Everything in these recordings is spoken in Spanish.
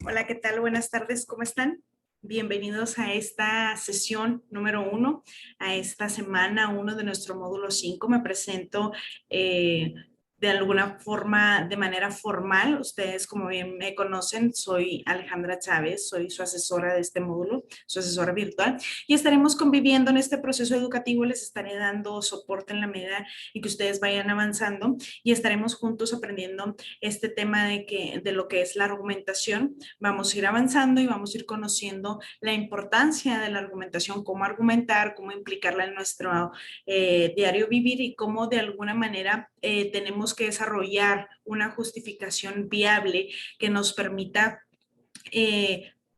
Hola, ¿qué tal? Buenas tardes, ¿cómo están? Bienvenidos a esta sesión número 1, a esta semana 1 de nuestro módulo 5. Me presento de alguna forma, de manera formal. Ustedes, como bien me conocen, soy Alejandra Chávez, soy su asesora de este módulo, su asesora virtual, y estaremos conviviendo en este proceso educativo. Les estaré dando soporte en la medida en que ustedes vayan avanzando y estaremos juntos aprendiendo este tema de lo que es la argumentación. Vamos a ir avanzando y vamos a ir conociendo la importancia de la argumentación, cómo argumentar, cómo implicarla en nuestro diario vivir y cómo de alguna manera tenemos que desarrollar una justificación viable que nos permita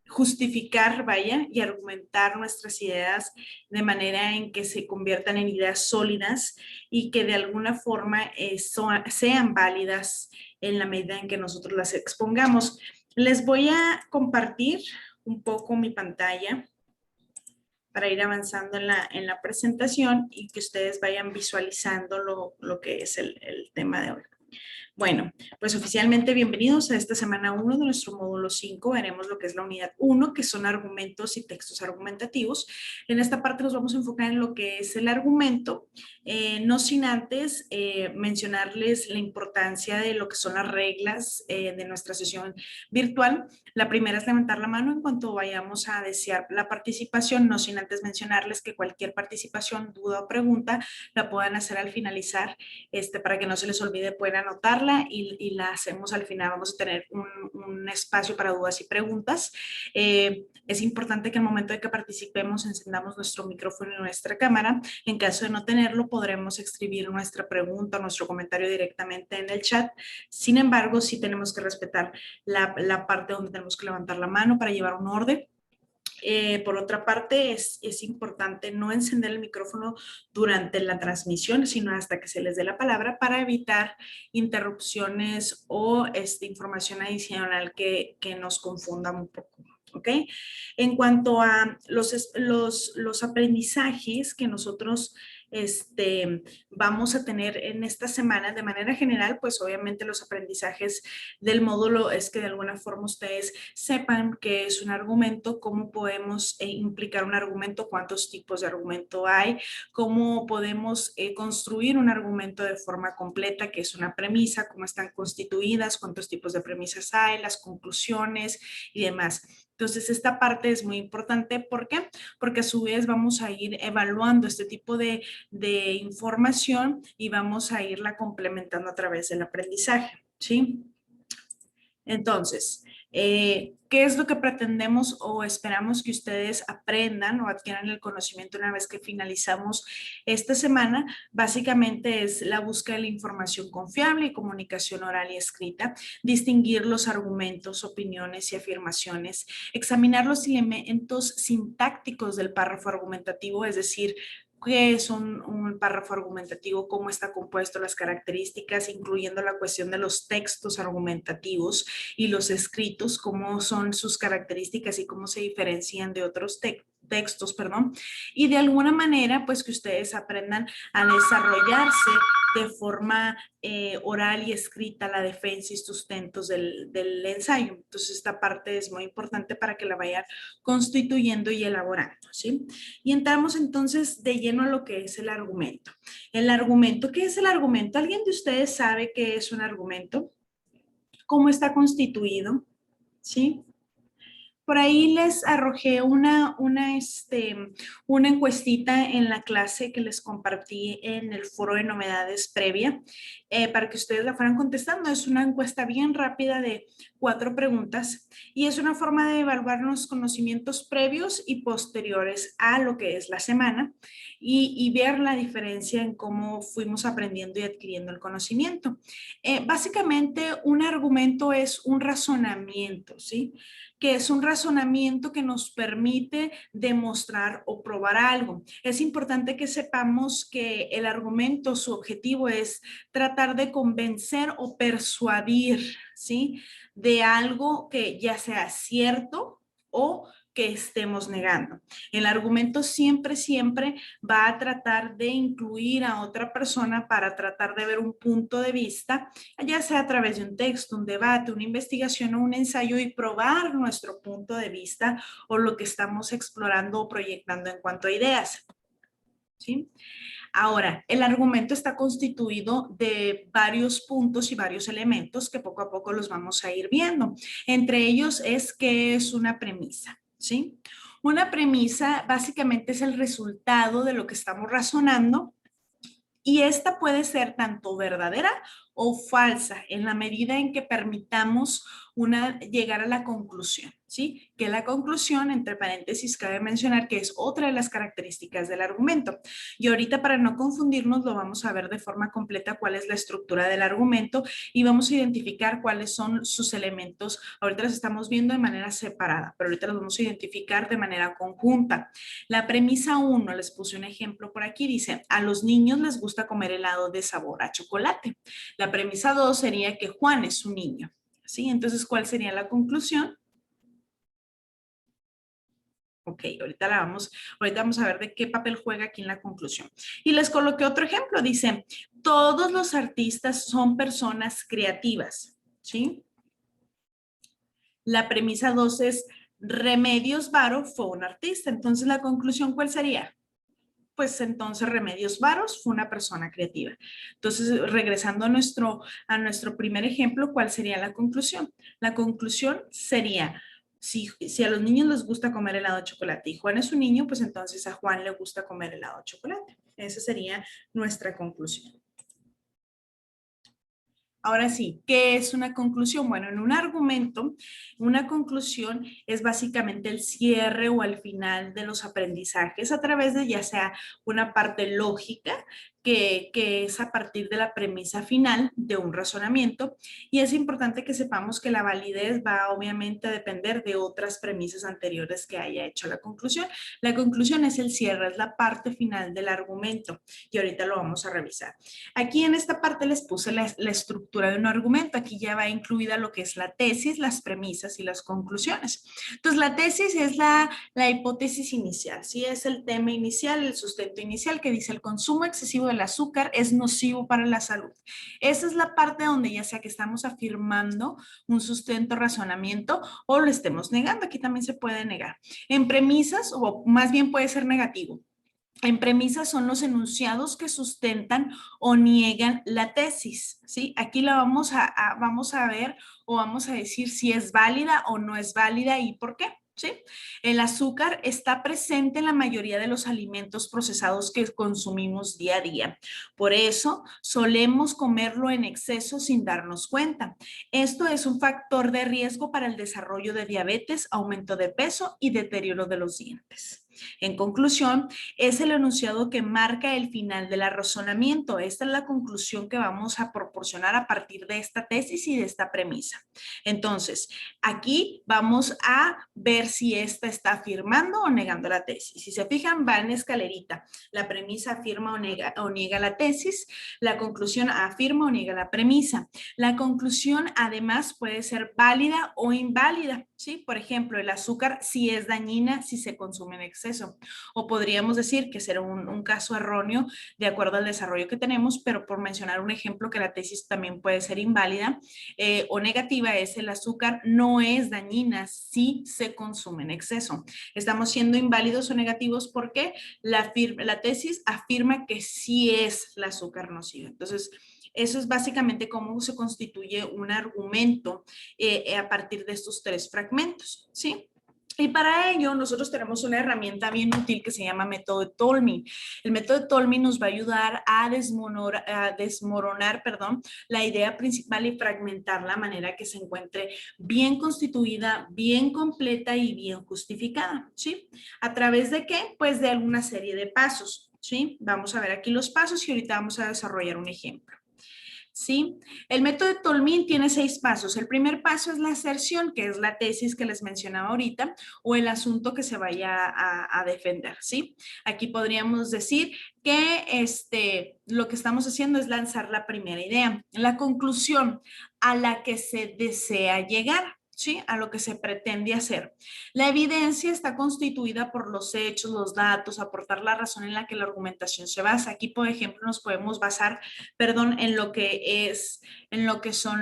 justificar, vaya, y argumentar nuestras ideas de manera en que se conviertan en ideas sólidas y que de alguna forma sean válidas en la medida en que nosotros las expongamos. Les voy a compartir un poco mi pantalla para ir avanzando en la presentación y que ustedes vayan visualizando lo que es el tema de hoy. Bueno, pues oficialmente bienvenidos a esta semana 1 de nuestro módulo 5. Veremos lo que es la unidad 1, que son argumentos y textos argumentativos. En esta parte nos vamos a enfocar en lo que es el argumento, no sin antes mencionarles la importancia de lo que son las reglas de nuestra sesión virtual. La primera es levantar la mano en cuanto vayamos a desear la participación, no sin antes mencionarles que cualquier participación, duda o pregunta la puedan hacer al finalizar, para que no se les olvide, pueden anotarla y la hacemos al final. Vamos a tener un espacio para dudas y preguntas. Es importante que al momento de que participemos encendamos nuestro micrófono y nuestra cámara. En caso de no tenerlo, podremos escribir nuestra pregunta o nuestro comentario directamente en el chat. Sin embargo, sí tenemos que respetar la parte donde tenemos que levantar la mano para llevar un orden. Por otra parte, es importante no encender el micrófono durante la transmisión, sino hasta que se les dé la palabra para evitar interrupciones o información adicional que nos confundan un poco. ¿Ok? En cuanto a los aprendizajes que nosotros vamos a tener en esta semana, de manera general, pues obviamente los aprendizajes del módulo es que de alguna forma ustedes sepan qué es un argumento, cómo podemos implicar un argumento, cuántos tipos de argumento hay, cómo podemos construir un argumento de forma completa, que es una premisa, cómo están constituidas, cuántos tipos de premisas hay, las conclusiones y demás. Entonces, esta parte es muy importante. ¿Por qué? Porque a su vez vamos a ir evaluando este tipo de información y vamos a irla complementando a través del aprendizaje, ¿sí? Entonces, ¿qué es lo que pretendemos o esperamos que ustedes aprendan o adquieran el conocimiento una vez que finalizamos esta semana? Básicamente es la búsqueda de la información confiable y comunicación oral y escrita, distinguir los argumentos, opiniones y afirmaciones, examinar los elementos sintácticos del párrafo argumentativo, es decir, qué es un párrafo argumentativo, cómo está compuesto, las características, incluyendo la cuestión de los textos argumentativos y los escritos, cómo son sus características y cómo se diferencian de otros textos, perdón, y de alguna manera, pues que ustedes aprendan a desarrollarse de forma oral y escrita la defensa y sustentos del ensayo. Entonces, esta parte es muy importante para que la vayan constituyendo y elaborando, ¿sí? Y entramos entonces de lleno a lo que es el argumento. El argumento, ¿qué es el argumento? ¿Alguien de ustedes sabe qué es un argumento? ¿Cómo está constituido? ¿Sí? Por ahí les arrojé una encuestita en la clase que les compartí en el foro de novedades previa para que ustedes la fueran contestando. Es una encuesta bien rápida de 4 preguntas y es una forma de evaluar los conocimientos previos y posteriores a lo que es la semana y ver la diferencia en cómo fuimos aprendiendo y adquiriendo el conocimiento. Básicamente, un argumento es un razonamiento, ¿sí? Que es un razonamiento que nos permite demostrar o probar algo. Es importante que sepamos que el argumento, su objetivo es tratar de convencer o persuadir, ¿sí? De algo que ya sea cierto o que estemos negando. El argumento siempre, siempre va a tratar de incluir a otra persona para tratar de ver un punto de vista, ya sea a través de un texto, un debate, una investigación o un ensayo y probar nuestro punto de vista o lo que estamos explorando o proyectando en cuanto a ideas. ¿Sí? Ahora, el argumento está constituido de varios puntos y varios elementos que poco a poco los vamos a ir viendo. Entre ellos es que es una premisa, ¿sí? Una premisa básicamente es el resultado de lo que estamos razonando y esta puede ser tanto verdadera o falsa en la medida en que permitamos llegar a la conclusión, ¿sí? Que la conclusión, entre paréntesis, cabe mencionar que es otra de las características del argumento. Y ahorita para no confundirnos lo vamos a ver de forma completa cuál es la estructura del argumento y vamos a identificar cuáles son sus elementos. Ahorita los estamos viendo de manera separada, pero ahorita los vamos a identificar de manera conjunta. La premisa 1, les puse un ejemplo por aquí, dice, a los niños les gusta comer helado de sabor a chocolate. La premisa 2 sería que Juan es un niño, ¿sí? Entonces, ¿cuál sería la conclusión? Ok, ahorita vamos a ver de qué papel juega aquí en la conclusión. Y les coloqué otro ejemplo, dice, todos los artistas son personas creativas, ¿sí? La premisa 2 es, Remedios Varo fue un artista. Entonces, ¿la conclusión cuál sería? Pues entonces Remedios Varos fue una persona creativa. Entonces, regresando a nuestro primer ejemplo, ¿cuál sería la conclusión? La conclusión sería, si a los niños les gusta comer helado de chocolate y Juan es un niño, pues entonces a Juan le gusta comer helado de chocolate. Esa sería nuestra conclusión. Ahora sí, ¿qué es una conclusión? Bueno, en un argumento, una conclusión es básicamente el cierre o al final de los aprendizajes a través de ya sea una parte lógica, que es a partir de la premisa final de un razonamiento. Y es importante que sepamos que la validez va obviamente a depender de otras premisas anteriores que haya hecho la conclusión. La conclusión es el cierre, es la parte final del argumento y ahorita lo vamos a revisar. Aquí en esta parte les puse la estructura de un argumento. Aquí ya va incluida lo que es la tesis, las premisas y las conclusiones. Entonces, la tesis es la hipótesis inicial, ¿sí? Es el tema inicial, el sustento inicial que dice el consumo excesivo del azúcar es nocivo para la salud. Esa es la parte donde ya sea que estamos afirmando un sustento, razonamiento o lo estemos negando. Aquí también se puede negar. En premisas, o más bien puede ser negativo. En premisas son los enunciados que sustentan o niegan la tesis, ¿sí? Aquí la vamos a ver o vamos a decir si es válida o no es válida y por qué. ¿Sí? El azúcar está presente en la mayoría de los alimentos procesados que consumimos día a día. Por eso solemos comerlo en exceso sin darnos cuenta. Esto es un factor de riesgo para el desarrollo de diabetes, aumento de peso y deterioro de los dientes. En conclusión, es el enunciado que marca el final del razonamiento. Esta es la conclusión que vamos a proporcionar a partir de esta tesis y de esta premisa. Entonces, aquí vamos a ver si esta está afirmando o negando la tesis. Si se fijan, va en escalerita. La premisa afirma o niega la tesis. La conclusión afirma o niega la premisa. La conclusión, además, puede ser válida o inválida. ¿Sí? Por ejemplo, el azúcar sí es dañina si se consume en exceso. O podríamos decir que será un caso erróneo de acuerdo al desarrollo que tenemos, pero por mencionar un ejemplo que la tesis también puede ser inválida o negativa es el azúcar no es dañina si se consume en exceso. Estamos siendo inválidos o negativos porque la tesis afirma que sí es el azúcar nocivo. Entonces, eso es básicamente cómo se constituye un argumento a partir de estos tres fragmentos, ¿sí? Y para ello nosotros tenemos una herramienta bien útil que se llama método de Tolmin. El método de Tolmin nos va a ayudar a desmoronar, la idea principal y fragmentarla de manera que se encuentre bien constituida, bien completa y bien justificada, ¿sí? ¿A través de qué? Pues de alguna serie de pasos, ¿sí? Vamos a ver aquí los pasos y ahorita vamos a desarrollar un ejemplo. ¿Sí? El método de Tolmin tiene 6 pasos. El primer paso es la aserción, que es la tesis que les mencionaba ahorita, o el asunto que se vaya a defender, ¿sí? Aquí podríamos decir que lo que estamos haciendo es lanzar la primera idea, la conclusión a la que se desea llegar. ¿sí? A lo que se pretende hacer. La evidencia está constituida por los hechos, los datos, aportar la razón en la que la argumentación se basa. Aquí, por ejemplo, nos podemos basar, perdón, en lo que son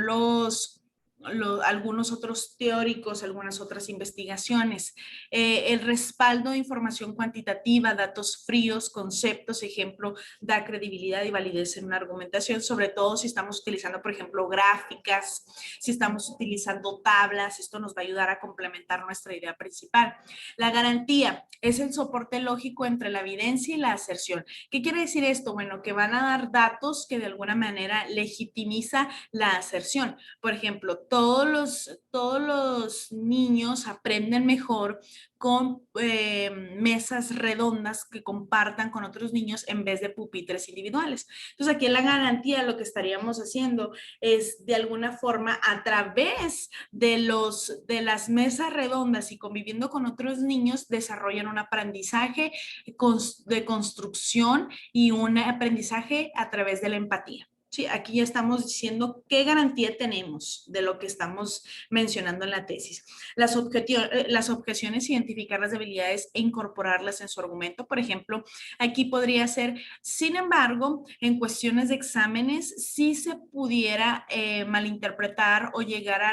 algunos otros teóricos, algunas otras investigaciones, el respaldo de información cuantitativa, datos fríos, conceptos, ejemplo, da credibilidad y validez en una argumentación, sobre todo si estamos utilizando, por ejemplo, gráficas, si estamos utilizando tablas, esto nos va a ayudar a complementar nuestra idea principal. La garantía es el soporte lógico entre la evidencia y la aserción. ¿Qué quiere decir esto? Bueno, que van a dar datos que de alguna manera legitimiza la aserción. Por ejemplo, todos los niños aprenden mejor con mesas redondas que compartan con otros niños en vez de pupitres individuales. Entonces, aquí en la garantía lo que estaríamos haciendo es de alguna forma a través de las mesas redondas y conviviendo con otros niños desarrollan un aprendizaje de construcción y un aprendizaje a través de la empatía. Sí, aquí ya estamos diciendo qué garantía tenemos de lo que estamos mencionando en la tesis. Las objeciones, identificar las debilidades e incorporarlas en su argumento. Por ejemplo, aquí podría ser, sin embargo, en cuestiones de exámenes, sí se pudiera malinterpretar o llegar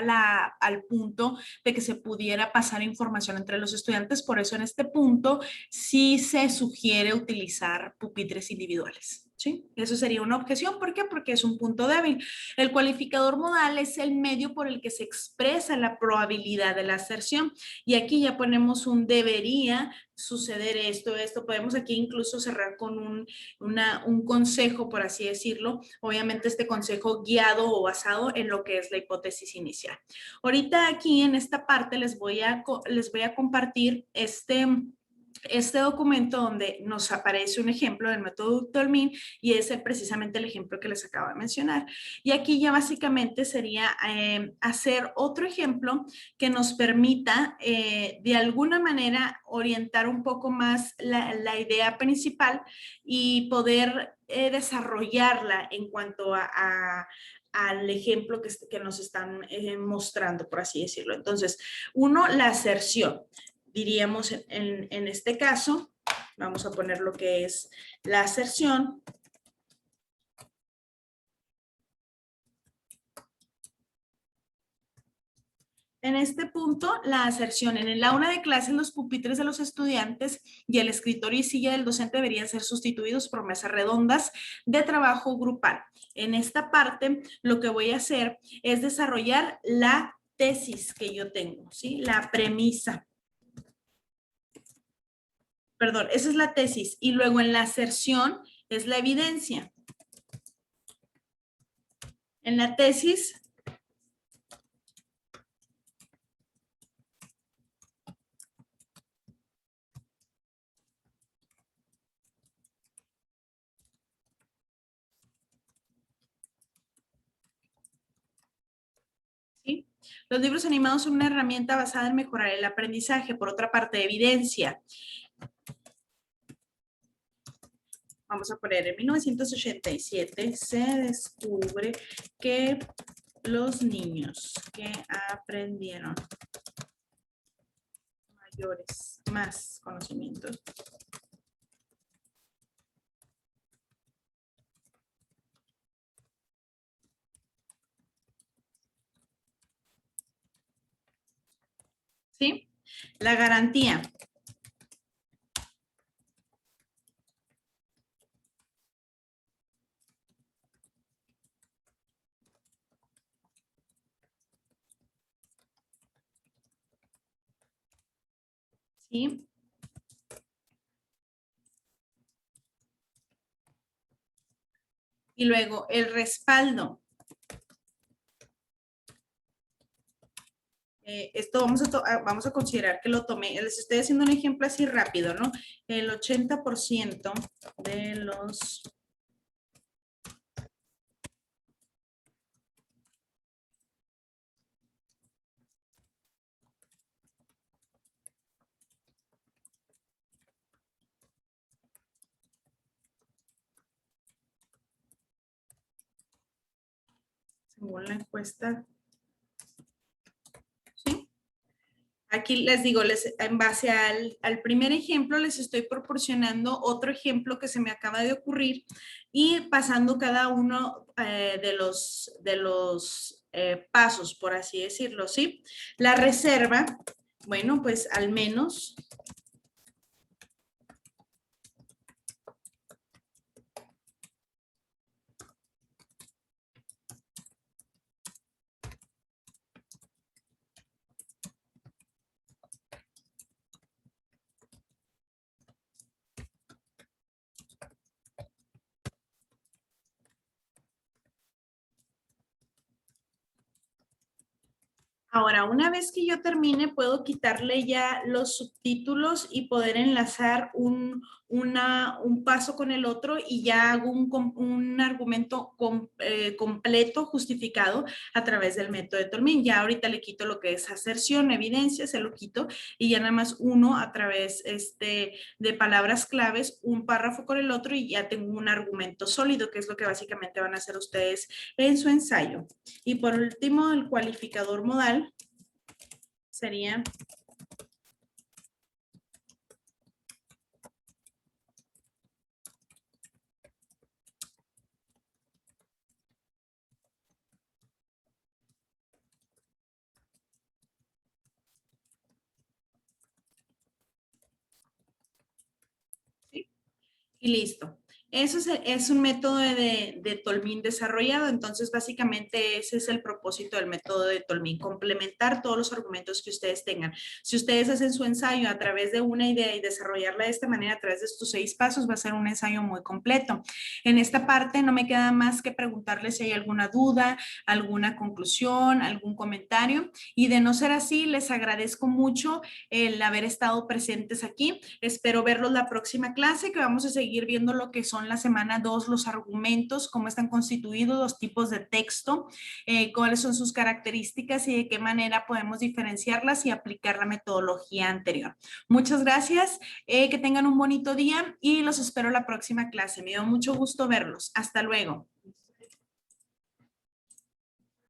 al punto de que se pudiera pasar información entre los estudiantes. Por eso en este punto sí se sugiere utilizar pupitres individuales. ¿Sí? Eso sería una objeción. ¿Por qué? Porque es un punto débil. El cualificador modal es el medio por el que se expresa la probabilidad de la aserción. Y aquí ya ponemos un debería suceder esto. Podemos aquí incluso cerrar con un consejo, por así decirlo. Obviamente este consejo guiado o basado en lo que es la hipótesis inicial. Ahorita aquí en esta parte les voy a compartir este documento donde nos aparece un ejemplo del método Tolmin y ese es precisamente el ejemplo que les acabo de mencionar. Y aquí ya básicamente sería hacer otro ejemplo que nos permita de alguna manera orientar un poco más la idea principal y poder desarrollarla en cuanto al ejemplo que nos están mostrando, por así decirlo. Entonces, uno, la aserción. Diríamos en este caso, vamos a poner lo que es la aserción. En este punto, la aserción en el aula de clases, los pupitres de los estudiantes y el escritorio y silla del docente deberían ser sustituidos por mesas redondas de trabajo grupal. En esta parte, lo que voy a hacer es desarrollar la tesis que yo tengo, ¿sí? La premisa. Perdón, esa es la tesis. Y luego en la aserción es la evidencia. En la tesis, ¿sí? Los libros animados son una herramienta basada en mejorar el aprendizaje. Por otra parte, evidencia. Vamos a poner, en 1987 se descubre que los niños que aprendieron más conocimientos, ¿sí? La garantía. ¿Sí? Y luego el respaldo. Esto vamos a considerar que lo tomé, les estoy haciendo un ejemplo así rápido, ¿no? El 80% de los según la encuesta, ¿sí? Aquí les digo, en base al primer ejemplo, les estoy proporcionando otro ejemplo que se me acaba de ocurrir y pasando cada uno de los pasos, por así decirlo, ¿sí? La reserva, bueno, pues al menos ahora, una vez que yo termine, puedo quitarle ya los subtítulos y poder enlazar un paso con el otro y ya hago un argumento completo, justificado a través del método de Tolmín. Ya ahorita le quito lo que es aserción, evidencia, se lo quito y ya nada más uno a través de palabras claves, un párrafo con el otro y ya tengo un argumento sólido, que es lo que básicamente van a hacer ustedes en su ensayo. Y por último, el cualificador modal sería ¿sí? Y listo. Eso es un método de Tolmín desarrollado, entonces básicamente ese es el propósito del método de Tolmín, complementar todos los argumentos que ustedes tengan. Si ustedes hacen su ensayo a través de una idea y desarrollarla de esta manera a través de estos 6 pasos, va a ser un ensayo muy completo. En esta parte no me queda más que preguntarles si hay alguna duda, alguna conclusión, algún comentario y de no ser así, les agradezco mucho el haber estado presentes aquí. Espero verlos la próxima clase, que vamos a seguir viendo lo que son la semana 2, los argumentos, cómo están constituidos, los tipos de texto, cuáles son sus características y de qué manera podemos diferenciarlas y aplicar la metodología anterior. Muchas gracias, que tengan un bonito día y los espero la próxima clase. Me dio mucho gusto verlos. Hasta luego.